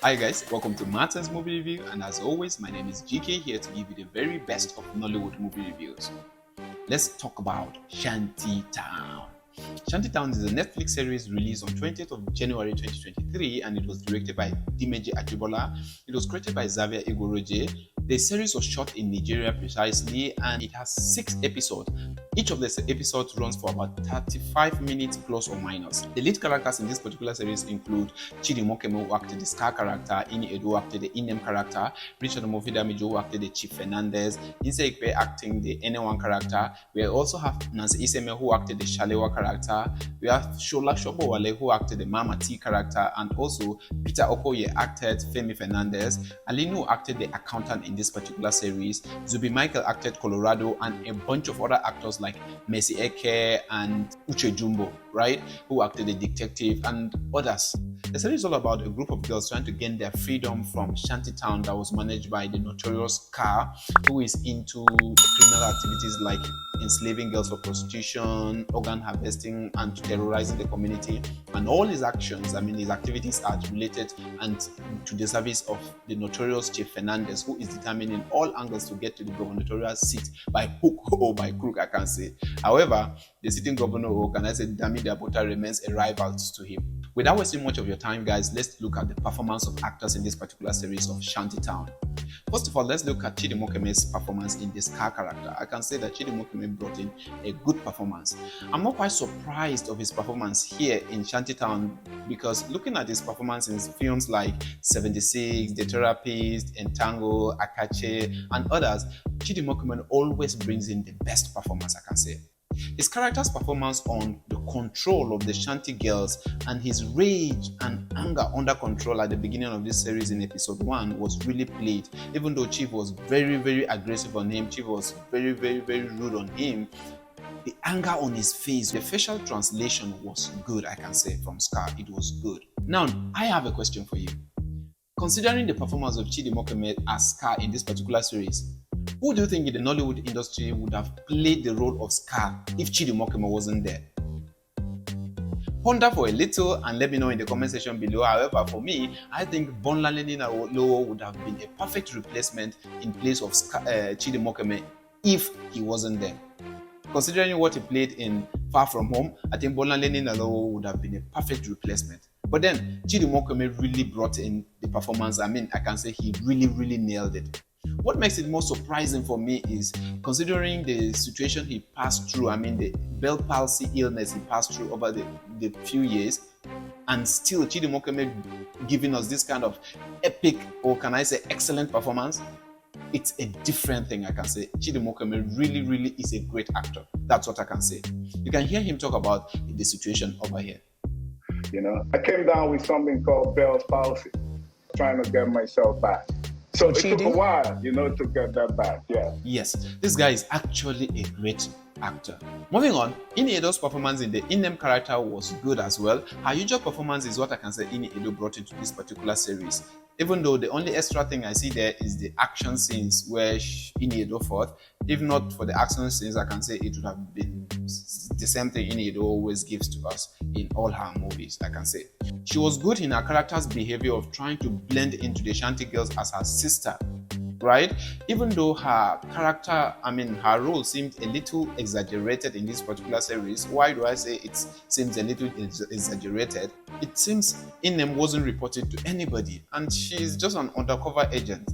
Hi guys, welcome to Martin's Movie Review, and as always, my name is GK here to give you the very best of Nollywood movie reviews. Let's talk about Shanty Town. Shanty Town is a Netflix series released on 20th of January 2023, and it was directed by Dimeji Ajibola. It was created by Xavier Igoroje. The series was shot in Nigeria precisely, and it has 6 episodes. Each of the episodes runs for about 35 minutes plus or minus. The lead characters in this particular series include Chidi Mokeme, who acted the Scar character, Ini Edo, who acted the Inem character, Richard Mofidamijo, who acted the Chief Fernandez, Nse Ikpe acting the N1 character. We also have Nancy Iseme, who acted the Shalewa character. We have Shola Shobowale, who acted the Mama T character, and also Peter Okoye acted Femi Fernandez. Alinu acted the accountant in this particular series. Zubi Michael acted Colorado, and a bunch of other actors like Messi Eke and Uche Jumbo, right, who acted the detective, and others. The series is all about a group of girls trying to gain their freedom from Shanty Town that was managed by the notorious Car, who is into criminal activities like enslaving girls for prostitution, organ harvesting, and terrorizing the community. And all his actions, his activities are related and to the service of the notorious Chief Fernandez, who is determined in all angles to get to the gubernatorial seat by hook or by crook, I can say. However, the sitting governor, or can I say Dami Dabota, remains a rival to him. Without wasting much of your time, guys, let's look at the performance of actors in this particular series of Shanty Town. First of all, let's look at Chidi Mokeme's performance in this Scar character. I can say that Chidi Mokeme brought in a good performance. I'm not quite surprised of his performance here in Shanty Town because looking at his performance in films like 76, The Therapist, Entangle, Akache, and others, Chidi Mokeme always brings in the best performance, I can say. His character's performance on the control of the Shanty girls and his rage and anger under control at the beginning of this series in episode 1 was really played. Even though Chief was very, very aggressive on him, Chief was very, very, very rude on him, the anger on his face, the facial translation was good, I can say, from Scar. It was good. Now, I have a question for you. Considering the performance of Chidi Mokeme as Scar in this particular series, who do you think in the Nollywood industry would have played the role of Scar if Chidi Mokeme wasn't there? Ponder for a little and let me know in the comment section below. However, for me, I think Bonlaleni Lowo would have been a perfect replacement in place of Chidi Mokeme if he wasn't there. Considering what he played in Far From Home, I think Bonlaleni Lowo would have been a perfect replacement. But then, Chidi Mokeme really brought in the performance. I can say he really, really nailed it. What makes it more surprising for me is considering the situation he passed through, the Bell palsy illness he passed through over the few years, and still Chidi Mokeme giving us this kind of epic, or can I say excellent performance. It's a different thing, I can say. Chidi Mokeme really, really is a great actor. That's what I can say. You can hear him talk about the situation over here. I came down with something called Bell's palsy, trying to get myself back. So it took a while, to get that back, yeah. Yes, this guy is actually a great actor. Moving on, Ini Edo's performance in the Inem character was good as well. Her usual performance is what I can say Ini Edo brought into this particular series. Even though the only extra thing I see there is the action scenes where Ini Edo fought. If not for the action scenes, I can say it would have been the same thing Ini Edo always gives to us in all her movies, I can say. She was good in her character's behavior of trying to blend into the Shanty girls as her sister, right? Even though her character, her role seemed a little exaggerated in this particular series. Why do I say it seems a little exaggerated? It seems Inem wasn't reported to anybody, and she's just an undercover agent,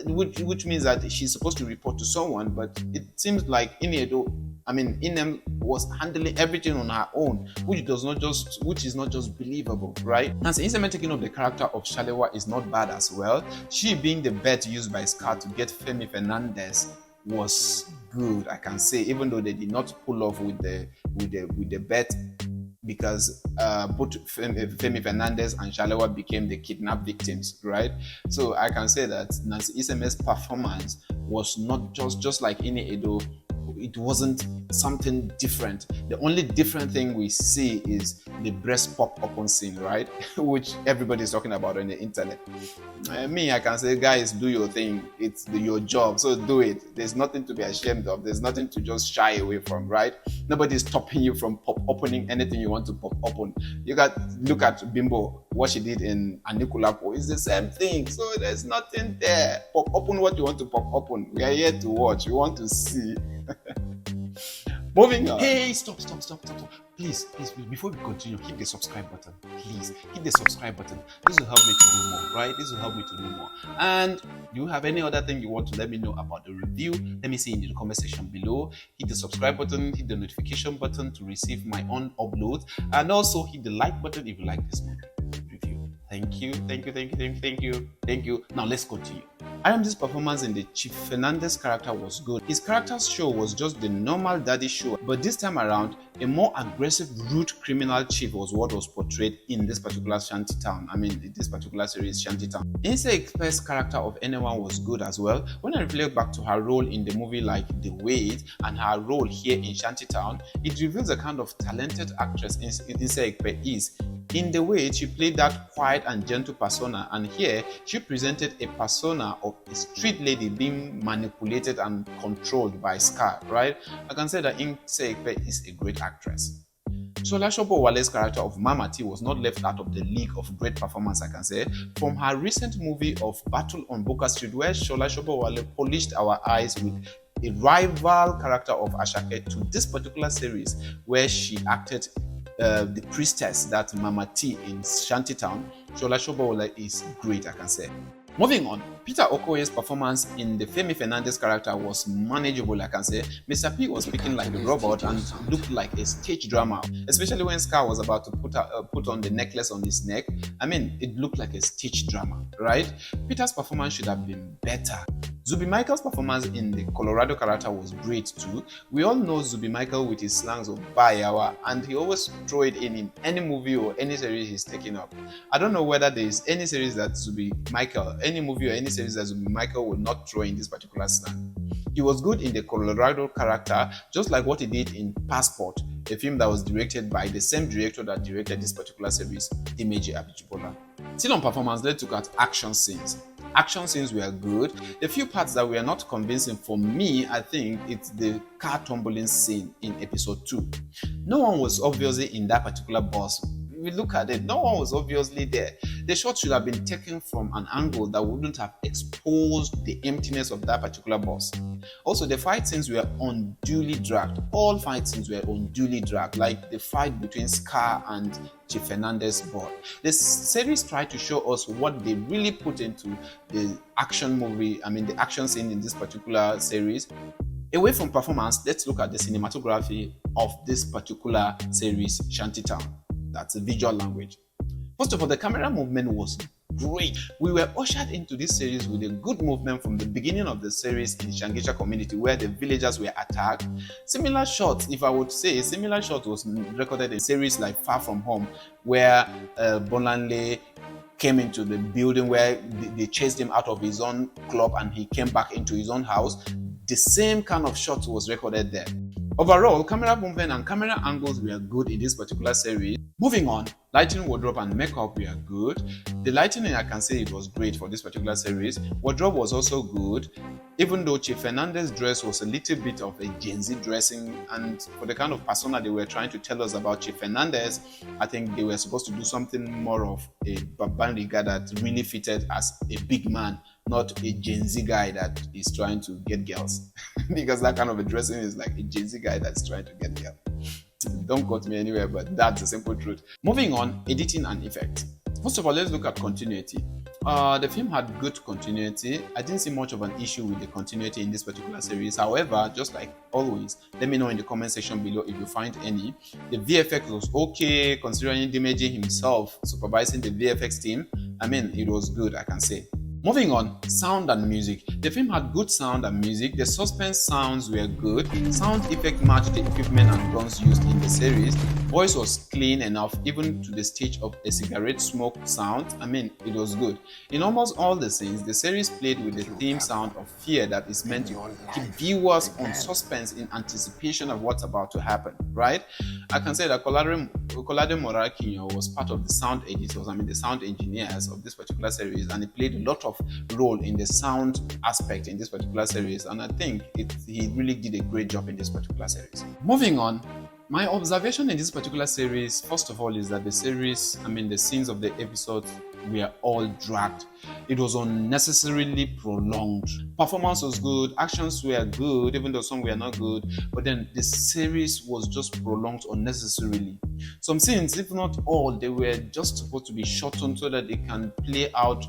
which means that she's supposed to report to someone, but it seems like Inem was handling everything on her own, which is not just believable, right? And so Iseme taking up the character of Shalewa is not bad as well. She being the bet used by Scar to get Femi Fernandez was good, I can say, even though they did not pull off with the bet, because both Femi Fernandez and Shalewa became the kidnapped victims, right? So I can say that Nancy Iseme's performance was not just like Ini Edo it wasn't something different. The only different thing we see is the breast pop open scene, right? Which everybody is talking about on the internet. Me, I can say, guys, do your thing. It's your job, so do it. There's nothing to be ashamed of. There's nothing to just shy away from, right? Nobody's stopping you from pop opening anything you want to pop open. You got look at Bimbo, what she did in Anikulapo. It's the same thing. So there's nothing there. Pop open what you want to pop open. We are here to watch. We want to see. Moving on. Hey, stop. Please, before we continue, hit the subscribe button. Please, hit the subscribe button. This will help me to do more, right? This will help me to do more. And do you have any other thing you want to let me know about the review? Let me see in the comment section below. Hit the subscribe button, hit the notification button to receive my own uploads, and also hit the like button if you like this review. Thank you. Now let's continue. RMD's performance in the Chief Fernandez character was good. His character's show was just the normal daddy show, but this time around, a more aggressive, rude criminal chief was what was portrayed in this particular Shanty Town. In this particular series, Shanty Town. Insa Ekpe's character of anyone was good as well. When I reflect back to her role in the movie like The Wait and her role here in Shanty Town, it reveals the kind of talented actress Insa Ekpe is. In The Wait, she played that quiet and gentle persona, and here she presented a persona of a street lady being manipulated and controlled by Scar, right? I can say that Insa Ekpe is a great actress. Shola Sobowale's character of Mama T was not left out of the league of great performance, I can say. From her recent movie of Battle on Boca Street, where Shola Sobowale polished our eyes with a rival character of Ashake, to this particular series where she acted the priestess, that Mama T in Shanty Town, Shola Sobowale is great, I can say. Moving on, Peter Okoye's performance in the Femi Fernandez character was manageable, I can say. Mr. P was speaking like a robot and looked like a stage drama, especially when Scar was about to put on the necklace on his neck. It looked like a stage drama, right? Peter's performance should have been better. Zubi Michael's performance in the Colorado character was great too. We all know Zubi Michael with his slangs of Bayawa, and he always throw it in any movie or any series he's taking up. I don't know whether there is any series that Zubi Michael, any movie or any series that Zubi Michael will not throw in this particular slang. He was good in the Colorado character, just like what he did in Passport, a film that was directed by the same director that directed this particular series, Dimeji Abijibola. Still on performance, let's look at action scenes. Action scenes were good. The few parts that were not convincing for me, I think it's the car tumbling scene in episode 2. No one was obviously in that particular bus. We look at it, no one was obviously there. The shot should have been taken from an angle that wouldn't have exposed the emptiness of that particular bus. Also, the fight scenes were unduly dragged. All fight scenes were unduly dragged, like the fight between Scar and Chief Fernandez board. The series tried to show us what they really put into the action movie, the action scene in this particular series. Away from performance, let's look at the cinematography of this particular series, Shanty Town. That's a visual language. First of all, the camera movement was great. We were ushered into this series with a good movement from the beginning of the series in Shangisha community, where the villagers were attacked. Similar shots, if I would say, similar shot was recorded in series like Far From Home, where Bolanle came into the building where they chased him out of his own club and he came back into his own house. The same kind of shot was recorded there. Overall, camera movement and camera angles were good in this particular series. Moving on, lighting, wardrobe, and makeup were good. The lighting, I can say it was great for this particular series. Wardrobe was also good, even though Chief Fernandez's dress was a little bit of a Gen Z dressing, and for the kind of persona they were trying to tell us about Chief Fernandez, I think they were supposed to do something more of a Babariga that really fitted as a big man, not a Gen Z guy that is trying to get girls. Because that kind of a dressing is like a Gen Z guy that's trying to get girls. Don't quote me anywhere, but that's the simple truth. Moving on, editing and effects. First of all, let's look at continuity. The film had good continuity. I didn't see much of an issue with the continuity in this particular series. However, just like always, let me know in the comment section below if you find any. The VFX was okay, considering Dimeji himself supervising the VFX team. It was good, I can say. Moving on, sound and music. The film had good sound and music. The suspense sounds were good. Sound effect matched the equipment and guns used in the series. Voice was clean enough, even to the stage of a cigarette smoke sound. It was good. In almost all the scenes, the series played with the theme sound of fear that is meant to keep viewers on suspense in anticipation of what's about to happen, right? I can say that Kolade Morakinyo was part of the sound editors, the sound engineers of this particular series, and he played a lot of role in the sound aspect in this particular series, and I think he really did a great job in this particular series. Moving on, my observation in this particular series, first of all, is that the series, the scenes of the episodes were all dragged. It was unnecessarily prolonged. Performance was good, actions were good, even though some were not good, but then the series was just prolonged unnecessarily. Some scenes, if not all, they were just supposed to be shortened so that they can play out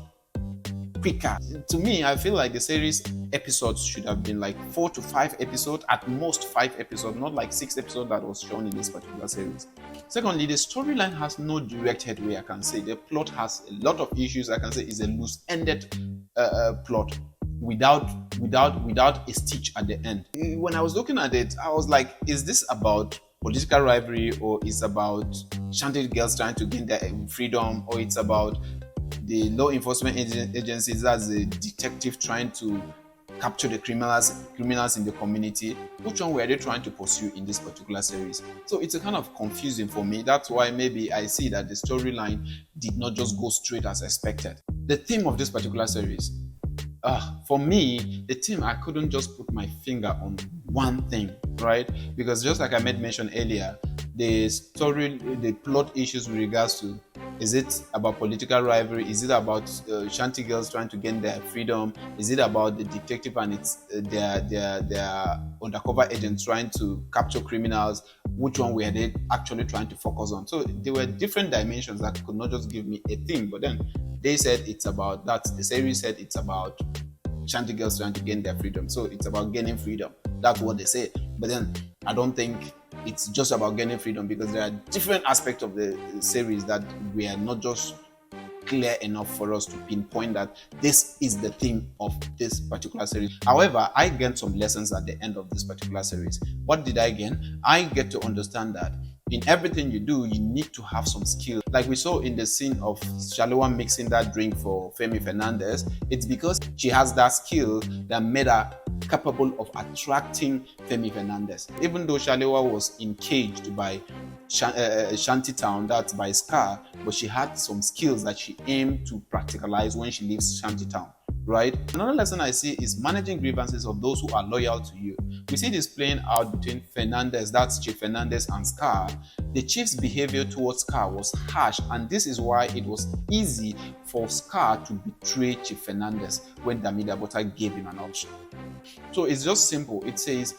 quicker. To me, I feel like the series episodes should have been like 4 to 5 episodes, at most 5 episodes, not like 6 episodes that was shown in this particular series. Secondly, the storyline has no direct headway, I can say. The plot has a lot of issues, I can say. It's a loose-ended plot without a stitch at the end. When I was looking at it, I was like, is this about political rivalry, or is about Shanty girls trying to gain their freedom, or it's about the law enforcement agencies as a detective trying to capture the criminals in the community? Which one were they trying to pursue in this particular series? So it's a kind of confusing for me. That's why maybe I see that the storyline did not just go straight as expected. The theme of this particular series, for me, the theme, I couldn't just put my finger on one thing, right? Because just like I made mention earlier, the plot issues with regards to, is it about political rivalry? Is it about Shanty girls trying to gain their freedom? Is it about the detective and their undercover agents trying to capture criminals? Which one were they actually trying to focus on? So there were different dimensions that could not just give me a theme. But then they said it's about that. The series said it's about Shanty girls trying to gain their freedom. So it's about gaining freedom. That's what they say. But then I don't think it's just about gaining freedom, because there are different aspects of the series that were not just clear enough for us to pinpoint that this is the theme of this particular series. However, I gained some lessons at the end of this particular series. What did I gain? I get to understand that in everything you do, you need to have some skill. Like we saw in the scene of Shalewa mixing that drink for Femi Fernandez, it's because she has that skill that made her capable of attracting Femi Fernandez. Even though Shalewa was encaged by Shanty Town, that's by Scar, but she had some skills that she aimed to practicalize when she leaves Shanty Town, right? Another lesson I see is managing grievances of those who are loyal to you. We see this playing out between Fernandez, that's Chief Fernandez, and Scar. The chief's behavior towards Scar was harsh, and this is why it was easy for Scar to betray Chief Fernandez when Damida Bota gave him an option. So it's just simple. It says,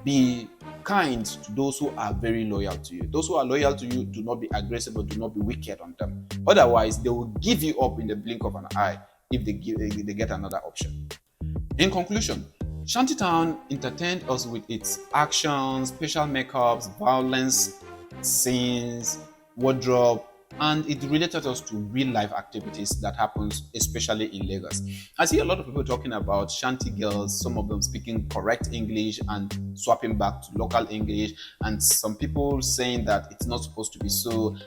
be kind to those who are very loyal to you. Those who are loyal to you, do not be aggressive or do not be wicked on them. Otherwise, they will give you up in the blink of an eye if they get another option. In conclusion, Shanty Town entertained us with its actions, special makeups, violence, scenes, wardrobe, and it related us to real-life activities that happens, especially in Lagos. I see a lot of people talking about Shanty girls, some of them speaking correct English and swapping back to local English, and some people saying that it's not supposed to be so.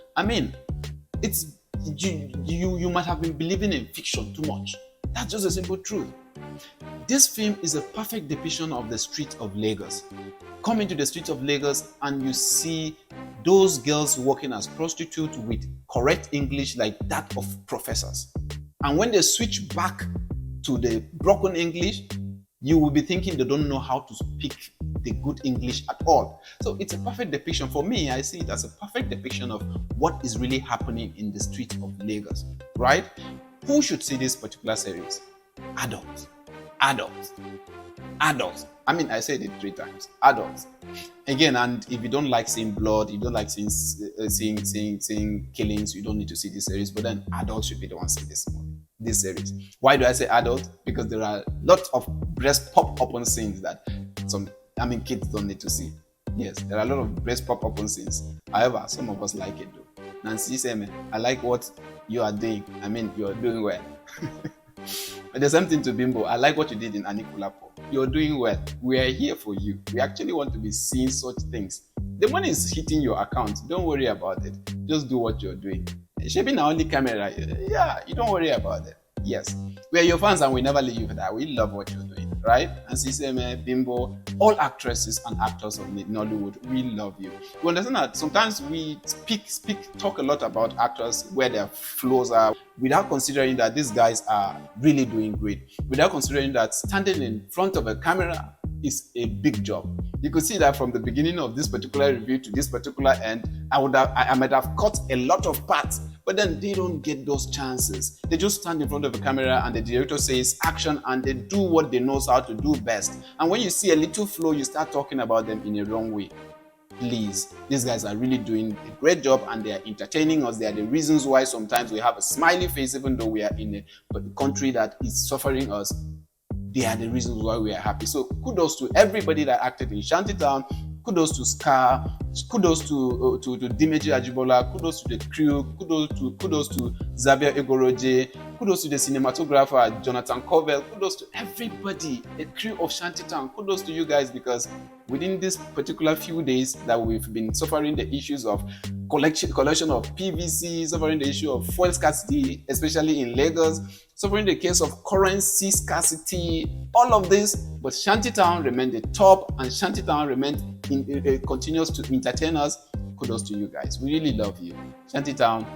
It's you might have been believing in fiction too much. That's just a simple truth. This film is a perfect depiction of the streets of Lagos. Come into the streets of Lagos and you see those girls working as prostitutes with correct English like that of professors. And when they switch back to the broken English, you will be thinking they don't know how to speak the good English at all. So it's a perfect depiction. For me, I see it as a perfect depiction of what is really happening in the streets of Lagos, right? Who should see this particular series? Adults. I said it 3 times. Adults. Again, and if you don't like seeing blood, you don't like seeing killings, you don't need to see this series. But then adults should be the ones see this series. Why do I say adult? Because there are lots of breast pop open scenes that kids don't need to see. Yes, there are a lot of breast pop open scenes. However, some of us like it though. Nancy Semen, I like what you are doing. You are doing well. The same thing to Bimbo. I like what you did in Anikulapo. You're doing well. We are here for you. We actually want to be seeing such things. The money is hitting your account. Don't worry about it. Just do what you're doing. Shaping our only camera. Yeah, you don't worry about it. Yes. We are your fans and we never leave you for that. We love what you're doing, right? And Siseme, Bimbo, all actresses and actors of Nollywood, we love you. You understand that sometimes we talk a lot about actors, where their flaws are, without considering that these guys are really doing great, without considering that standing in front of a camera is a big job. You could see that from the beginning of this particular review to this particular end, I might have cut a lot of parts, but then they don't get those chances. They just stand in front of a camera and the director says action and they do what they know how to do best. And when you see a little flow, you start talking about them in a wrong way. Please, these guys are really doing a great job and they are entertaining us. They are the reasons why sometimes we have a smiley face even though we are in a country that is suffering us. They are the reasons why we are happy. So kudos to everybody that acted in Shanty Town. Kudos to Scar. Kudos to Dimeji Ajibola. Kudos to the crew. Kudos to Xavier Egoroje. Kudos to the cinematographer Jonathan Covell. Kudos to everybody, the crew of Shanty Town. Kudos to you guys, because within this particular few days that we've been suffering the issues of collection of PVC, suffering the issue of fuel scarcity, especially in Lagos, suffering the case of currency scarcity, all of this, but Shanty Town remained the top and Shanty Town continues to entertain us. Kudos to you guys. We really love you. Shanty Town,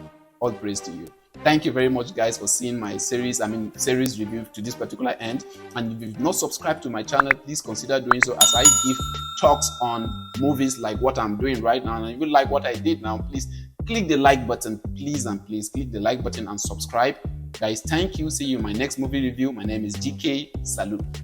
all praise to you. Thank you very much, guys, for seeing my series review to this particular end. And if you've not subscribed to my channel, please consider doing so, as I give talks on movies like what I'm doing right now. And if you like what I did now, please click the like button. Please and please click the like button and subscribe. Guys, thank you. See you in my next movie review. My name is GK. Salute.